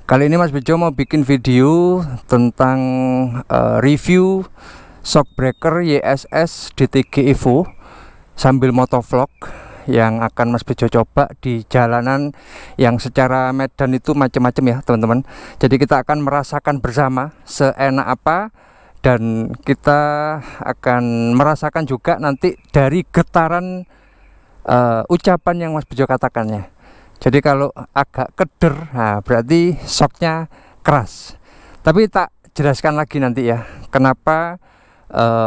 Kali ini Mas Bejo mau bikin video tentang review shockbreaker YSS DTG Evo sambil motovlog yang akan Mas Bejo coba di jalanan yang secara medan itu macam-macam ya teman-teman. Jadi kita akan merasakan bersama seenak apa, dan kita akan merasakan juga nanti dari getaran ucapan yang Mas Bejo katakannya. Jadi kalau agak keder, nah berarti shocknya keras. Tapi tak jelaskan lagi nanti ya, kenapa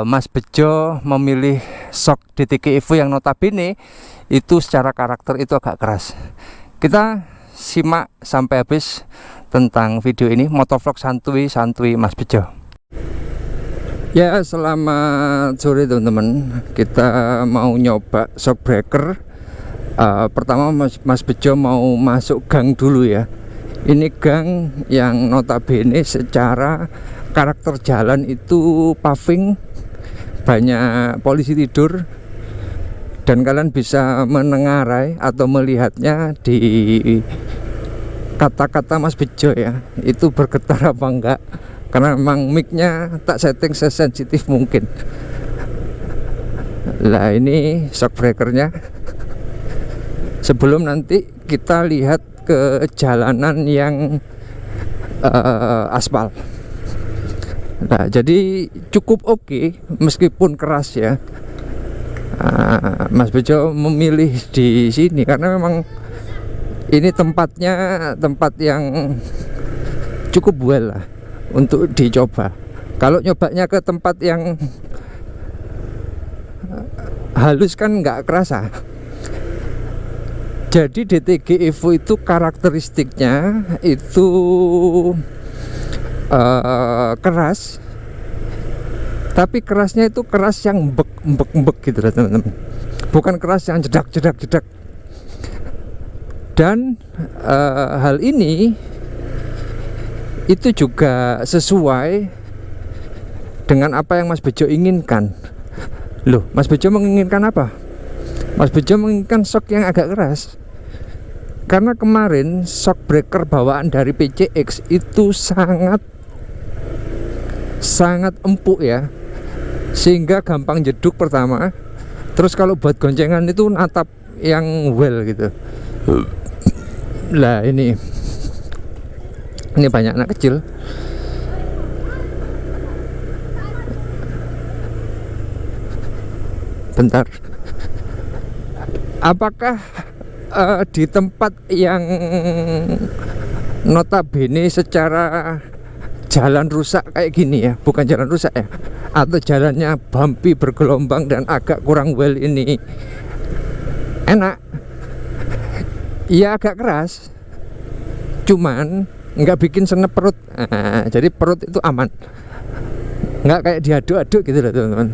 Mas Bejo memilih shock DTG Evo yang notabene itu secara karakter itu agak keras. Kita simak sampai habis tentang video ini, motovlog santuy-santuy Mas Bejo. Ya, selamat sore teman-teman. Kita mau nyoba shockbreaker. Pertama Mas Bejo mau masuk gang dulu ya. Ini gang yang notabene secara karakter jalan itu paving, banyak polisi tidur, dan kalian bisa menengarai atau melihatnya di kata-kata Mas Bejo ya, itu bergetar apa enggak, karena memang mic-nya tak setting sesensitif mungkin. Lah ini shockbreakernya. Sebelum nanti kita lihat ke jalanan yang aspal. Nah, jadi cukup oke meskipun keras ya. Mas Bejo memilih di sini karena memang ini tempatnya tempat yang cukup well lah untuk dicoba. Kalau nyobanya ke tempat yang halus kan nggak kerasa. Jadi DTG Evo itu karakteristiknya itu keras, tapi kerasnya itu keras yang mbek gitu lah teman-teman, bukan keras yang jedak. Dan hal ini itu juga sesuai dengan apa yang Mas Bejo inginkan. Loh, Mas Bejo menginginkan apa? Mas Bejo menginginkan shock yang agak keras, karena kemarin shockbreaker bawaan dari PCX itu sangat empuk ya, sehingga gampang jeduk pertama. Terus kalau buat goncengan itu natap yang well gitu. Lah ini banyak anak kecil. Bentar. Apakah di tempat yang notabene secara jalan rusak kayak gini ya, bukan jalan rusak ya, atau jalannya bumpy bergelombang dan agak kurang well ini enak ya, agak keras, cuman nggak bikin senep perut. Jadi perut itu aman, nggak kayak diaduk-aduk gitu loh teman-teman.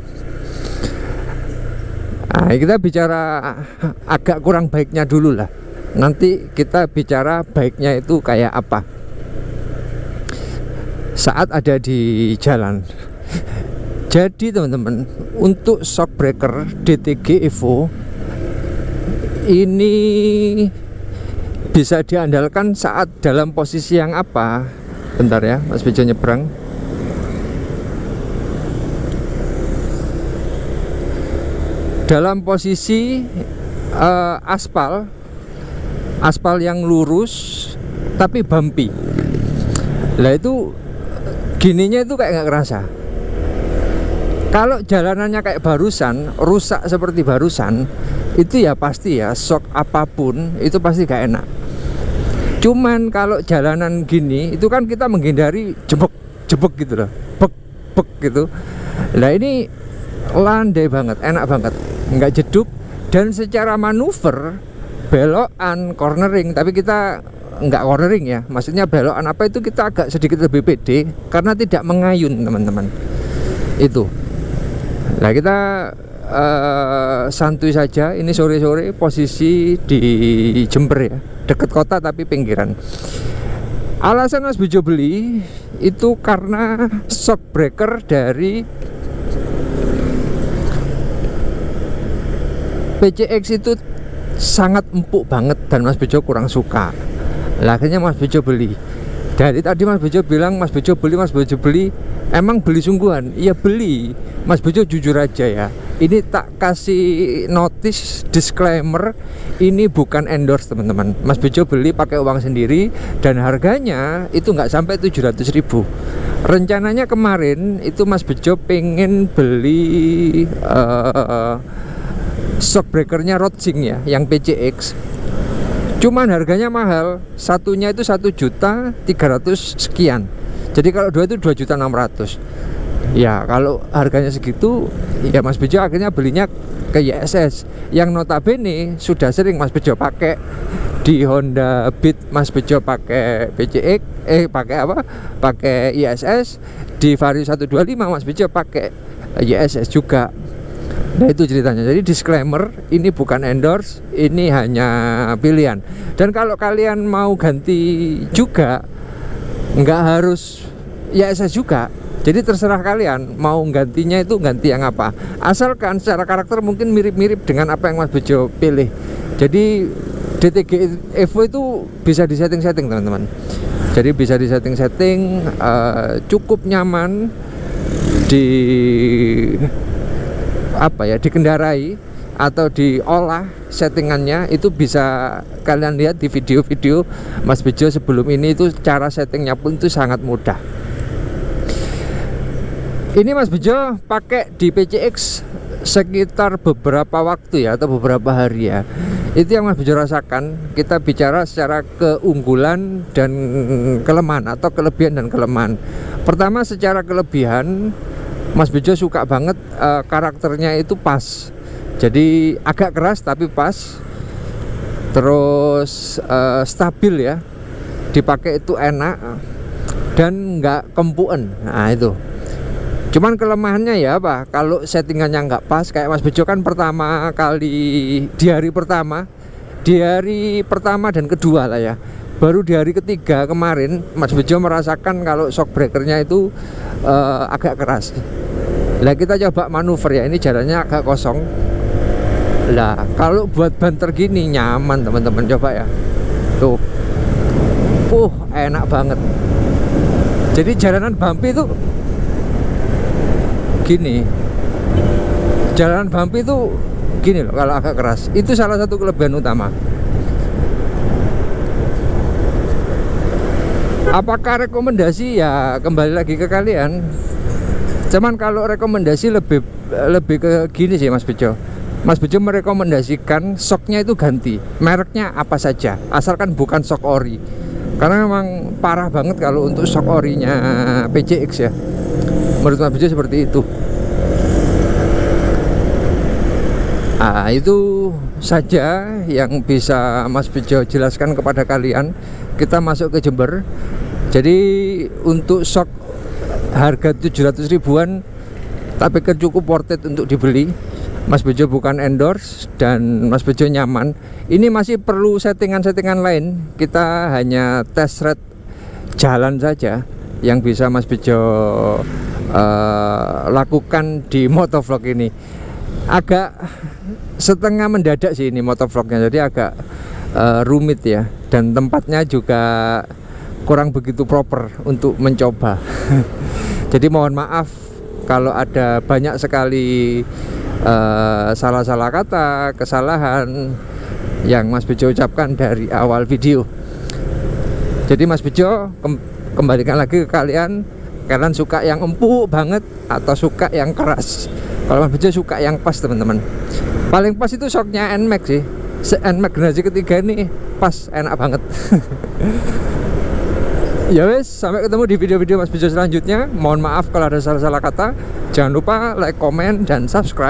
Nah, kita bicara agak kurang baiknya dulu lah. Nanti kita bicara baiknya itu kayak apa saat ada di jalan. Jadi teman-teman, untuk shockbreaker DTG Evo ini bisa diandalkan saat dalam posisi yang apa. Bentar ya, Mas Bejo nyebrang. Dalam posisi aspal yang lurus tapi bumpy. Lah itu gininya itu kayak nggak kerasa. Kalau jalanannya kayak barusan, rusak seperti barusan, itu ya pasti ya shock apapun itu pasti gak enak. Cuman kalau jalanan gini itu kan kita menghindari jebek gitu loh, bek gitu. Lah ini landai banget, enak banget, nggak jeduk. Dan secara manuver belokan cornering, tapi kita nggak cornering ya, maksudnya belokan apa itu kita agak sedikit lebih pede karena tidak mengayun teman-teman itu. Nah kita santuy saja. Ini sore-sore, posisi di Jember ya, deket kota tapi pinggiran. Alasan Mas Bejo beli itu karena shockbreaker dari PCX itu sangat empuk banget dan Mas Bejo kurang suka. Lah akhirnya Mas Bejo beli. Dari tadi Mas Bejo bilang, Mas Bejo beli, Mas Bejo beli. Emang beli sungguhan? Iya beli. Mas Bejo jujur aja ya, ini tak kasih notice disclaimer, ini bukan endorse teman-teman. Mas Bejo beli pakai uang sendiri dan harganya itu nggak sampai 700.000. Rencananya kemarin itu Mas Bejo pengen beli shock breakernya Rodsing ya, yang PCX. Cuman harganya mahal, satunya itu 1.300.000 sekian. Jadi kalau dua itu 2.600.000. Ya kalau harganya segitu, ya Mas Bejo akhirnya belinya ke YSS, yang notabene sudah sering Mas Bejo pakai di Honda Beat. Mas Bejo pakai PCX, pakai ISS. Di Vario 125 Mas Bejo pakai ISS juga. Nah itu ceritanya. Jadi disclaimer, ini bukan endorse, ini hanya pilihan. Dan kalau kalian mau ganti juga, nggak harus ISS juga. Jadi terserah kalian mau gantinya itu ganti yang apa. Asalkan secara karakter mungkin mirip-mirip dengan apa yang Mas Bejo pilih. Jadi DTG Evo itu bisa disetting-setting teman-teman. Jadi bisa disetting-setting, cukup nyaman dikendarai atau diolah settingannya. Itu bisa kalian lihat di video-video Mas Bejo sebelum ini, itu cara settingnya pun itu sangat mudah. Ini Mas Bejo pakai di PCX sekitar beberapa waktu ya, atau beberapa hari ya. Itu yang Mas Bejo rasakan. Kita bicara secara keunggulan dan kelemahan, atau kelebihan dan kelemahan. Pertama secara kelebihan, Mas Bejo suka banget karakternya itu pas. Jadi agak keras tapi pas. Terus stabil ya, dipakai itu enak dan nggak kempuen. Nah itu. Cuman kelemahannya ya apa? Kalau settingannya nggak pas, kayak Mas Bejo kan pertama kali di hari pertama dan kedua lah ya. Baru di hari ketiga kemarin Mas Bejo merasakan kalau shock breakernya itu agak keras. Lah kita coba manuver ya, ini jalannya agak kosong. Lah kalau buat banter gini nyaman teman-teman, coba ya. Tuh. Enak banget. Jadi jalanan bumpy itu gini. Jalanan bumpy itu gini loh kalau agak keras. Itu salah satu kelebihan utama. Apakah rekomendasi? Ya kembali lagi ke kalian. Cuman kalau rekomendasi lebih ke gini sih Mas Bejo. Mas Bejo merekomendasikan shocknya itu ganti, mereknya apa saja, asalkan bukan shock ori. Karena memang parah banget kalau untuk shock orinya PCX ya. Menurut Mas Bejo seperti itu. Nah, itu saja yang bisa Mas Bejo jelaskan kepada kalian. Kita masuk ke Jember. Jadi untuk shock harga 700 ribuan, tapi kan cukup worth it untuk dibeli. Mas Bejo bukan endorse dan Mas Bejo nyaman. Ini masih perlu settingan-settingan lain. Kita hanya test ride jalan saja yang bisa Mas Bejo lakukan di motovlog ini. Agak setengah mendadak sih ini motovlognya, jadi agak rumit ya. Dan tempatnya juga kurang begitu proper untuk mencoba. Jadi mohon maaf kalau ada banyak sekali salah-salah kata, kesalahan yang Mas Bejo ucapkan dari awal video. Jadi Mas Bejo kembalikan lagi ke kalian suka yang empuk banget atau suka yang keras. Kalau Mas Bejo suka yang pas teman-teman. Paling pas itu shocknya NMAX sih. NMAX generasi ketiga ini pas, enak banget. Ya wes, sampai ketemu di video-video Mas Bejo selanjutnya. Mohon maaf kalau ada salah-salah kata. Jangan lupa like, komen, dan subscribe.